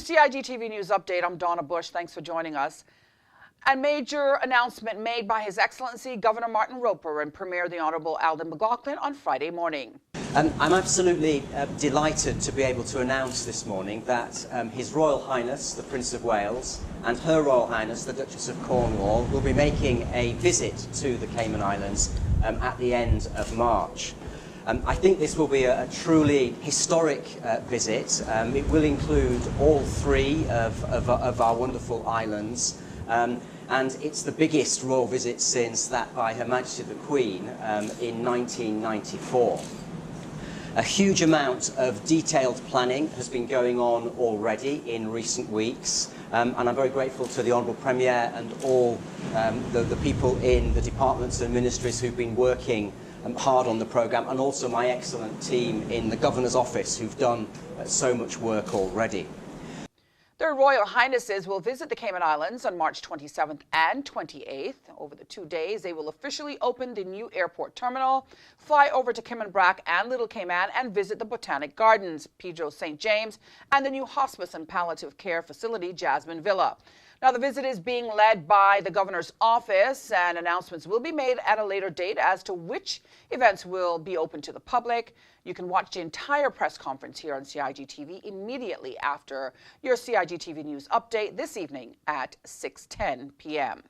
CIGTV News Update. I'm Donna Bush. Thanks for joining us. A major announcement made by His Excellency Governor Martin Roper and Premier the Honourable Alden McLaughlin on Friday morning. I'm absolutely delighted to be able to announce this morning that His Royal Highness, the Prince of Wales, and Her Royal Highness, the Duchess of Cornwall, will be making a visit to the Cayman Islands at the end of March. I think this will be a truly historic visit. It will include all three of our wonderful islands. And it's the biggest royal visit since that by Her Majesty the Queen in 1994. A huge amount of detailed planning has been going on already in recent weeks, and I'm very grateful to the Honourable Premier and all the people in the departments and ministries who've been working hard on the programme, and also my excellent team in the Governor's Office who've done so much work already. Their Royal Highnesses will visit the Cayman Islands on March 27th and 28th. Over the 2 days, they will officially open the new airport terminal, fly over to Cayman-Brac and Little Cayman, and visit the Botanic Gardens, Pedro St. James, and the new hospice and palliative care facility, Jasmine Villa. Now, the visit is being led by the Governor's Office, and announcements will be made at a later date as to which events will be open to the public. You can watch the entire press conference here on CIGTV immediately after your CIGTV News Update this evening at 6:10 p.m.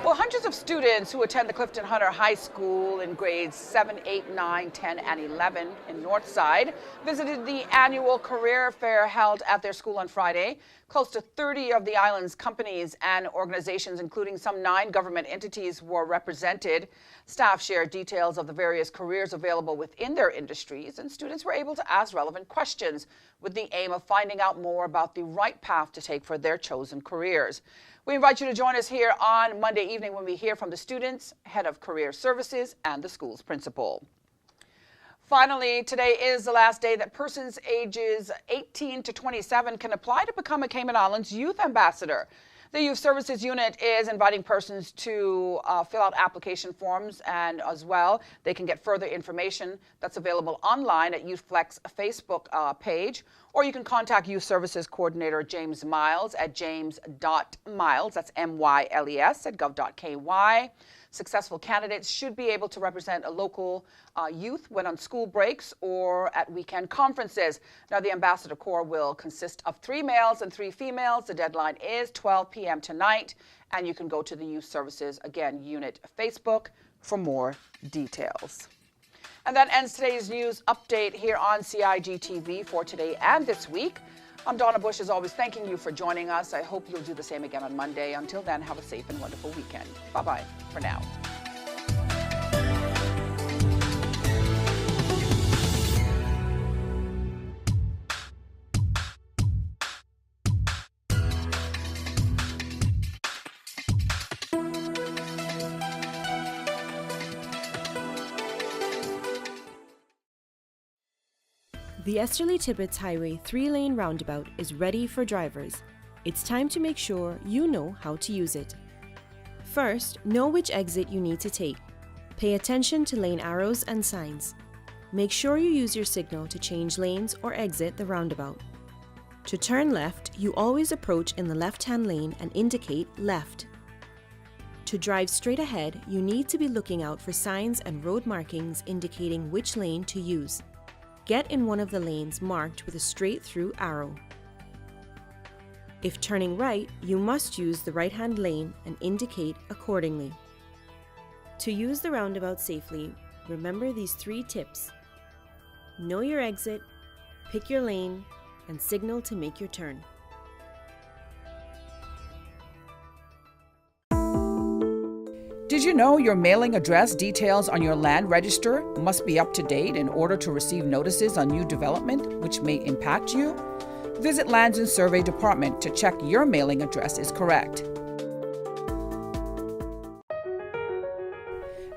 Well, hundreds of students who attend the Clifton Hunter High School in grades 7, 8, 9, 10, and 11 in Northside visited the annual career fair held at their school on Friday. Close to 30 of the island's companies and organizations, including some 9 government entities, were represented. Staff shared details of the various careers available within their industries, and students were able to ask relevant questions with the aim of finding out more about the right path to take for their chosen careers. We invite you to join us here on Monday evening when we hear from the students, head of career services, and the school's principal. Finally, today is the last day that persons ages 18 to 27 can apply to become a Cayman Islands Youth Ambassador. The Youth Services Unit is inviting persons to fill out application forms, and as well, they can get further information that's available online at YouthFlex Facebook page, or you can contact Youth Services Coordinator James Miles at james.miles, that's M-Y-L-E-S, at gov.ky. Successful candidates should be able to represent a local youth when on school breaks or at weekend conferences. Now, the Ambassador Corps will consist of 3 males and 3 females. The deadline is 12 p.m. tonight, and you can go to the Youth Services, again, Unit Facebook for more details. And that ends today's news update here on CIGTV for today and this week. I'm Donna Bush, as always, thanking you for joining us. I hope you'll do the same again on Monday. Until then, have a safe and wonderful weekend. Bye-bye for now. The Esterly-Tibbetts Highway 3-lane roundabout is ready for drivers. It's time to make sure you know how to use it. First, know which exit you need to take. Pay attention to lane arrows and signs. Make sure you use your signal to change lanes or exit the roundabout. To turn left, you always approach in the left-hand lane and indicate left. To drive straight ahead, you need to be looking out for signs and road markings indicating which lane to use. Get in one of the lanes marked with a straight-through arrow. If turning right, you must use the right-hand lane and indicate accordingly. To use the roundabout safely, remember these 3 tips. Know your exit, pick your lane, and signal to make your turn. Did you know your mailing address details on your land register must be up to date in order to receive notices on new development which may impact you? Visit Lands and Survey Department to check your mailing address is correct.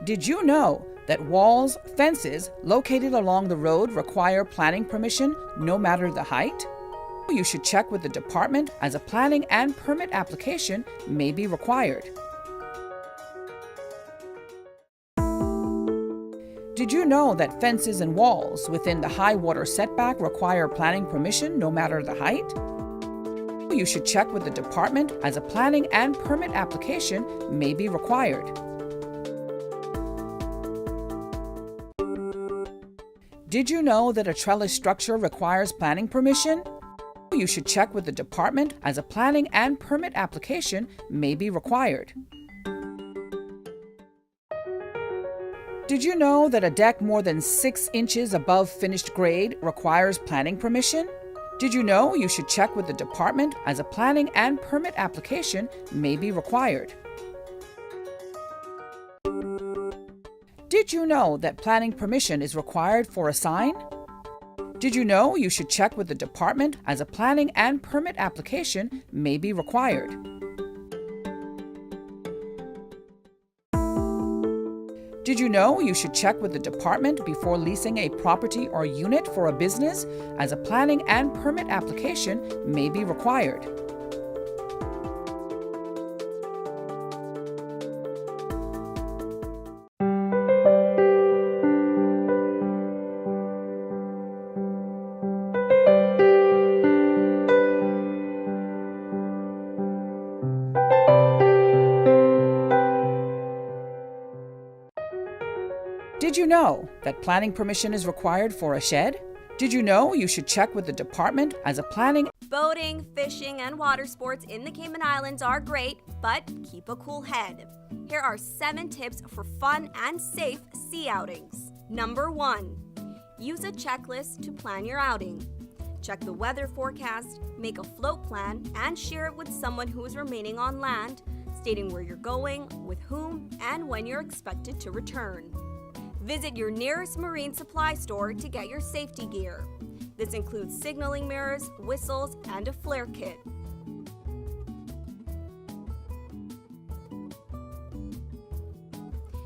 Did you know that walls, fences located along the road require planning permission no matter the height? You should check with the department as a planning and permit application may be required. Did you know that fences and walls within the high water setback require planning permission no matter the height? You should check with the department as a planning and permit application may be required. Did you know that a trellis structure requires planning permission? You should check with the department as a planning and permit application may be required. Did you know that a deck more than 6 inches above finished grade requires planning permission? Did you know you should check with the department as a planning and permit application may be required? Did you know that planning permission is required for a sign? Did you know you should check with the department as a planning and permit application may be required? Did you know you should check with the department before leasing a property or unit for a business as a planning and permit application may be required? Did you know that planning permission is required for a shed? Did you know you should check with the department as a planning... Boating, fishing, and water sports in the Cayman Islands are great, but keep a cool head. Here are 7 tips for fun and safe sea outings. Number 1. Use a checklist to plan your outing. Check the weather forecast, make a float plan, and share it with someone who is remaining on land, stating where you're going, with whom, and when you're expected to return. Visit your nearest marine supply store to get your safety gear. This includes signaling mirrors, whistles, and a flare kit.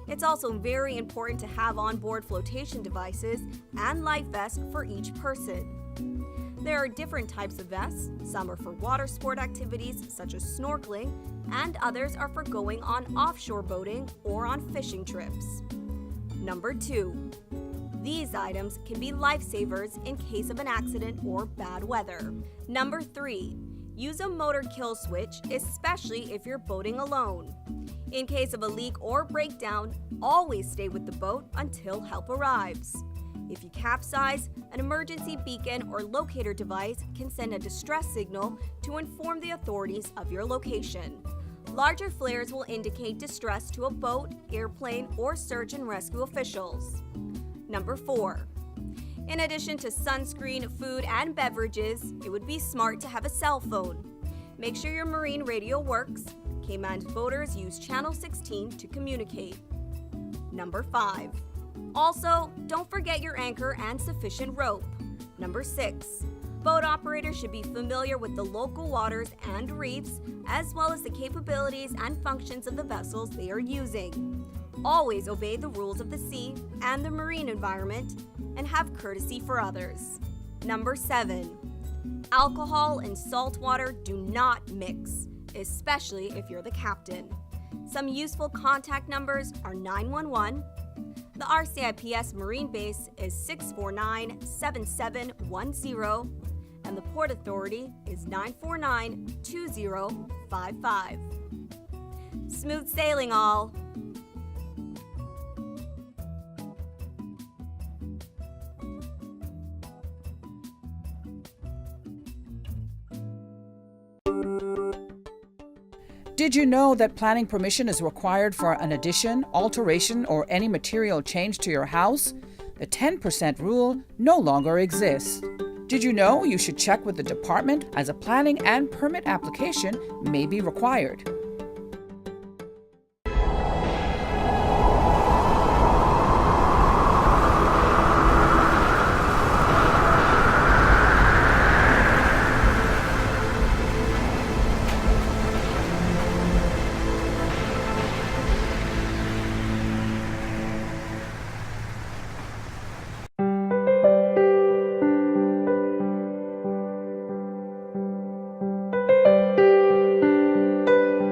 It's also very important to have onboard flotation devices and life vests for each person. There are different types of vests. Some are for water sport activities such as snorkeling, and others are for going on offshore boating or on fishing trips. Number 2. These items can be lifesavers in case of an accident or bad weather. Number 3. Use a motor kill switch, especially if you're boating alone. In case of a leak or breakdown, always stay with the boat until help arrives. If you capsize, an emergency beacon or locator device can send a distress signal to inform the authorities of your location. Larger flares will indicate distress to a boat, airplane, or search and rescue officials. Number 4. In addition to sunscreen, food, and beverages, it would be smart to have a cell phone. Make sure your marine radio works. Cayman boaters use Channel 16 to communicate. Number 5. Also, don't forget your anchor and sufficient rope. Number 6. Boat operators should be familiar with the local waters and reefs, as well as the capabilities and functions of the vessels they are using. Always obey the rules of the sea and the marine environment, and have courtesy for others. Number 7. Alcohol and salt water do not mix, especially if you're the captain. Some useful contact numbers are 911. The RCIPS Marine Base is 649-7710, and the Port Authority is 949-2055. Smooth sailing, all! Did you know that planning permission is required for an addition, alteration, or any material change to your house? The 10% rule no longer exists. Did you know you should check with the department as a planning and permit application may be required?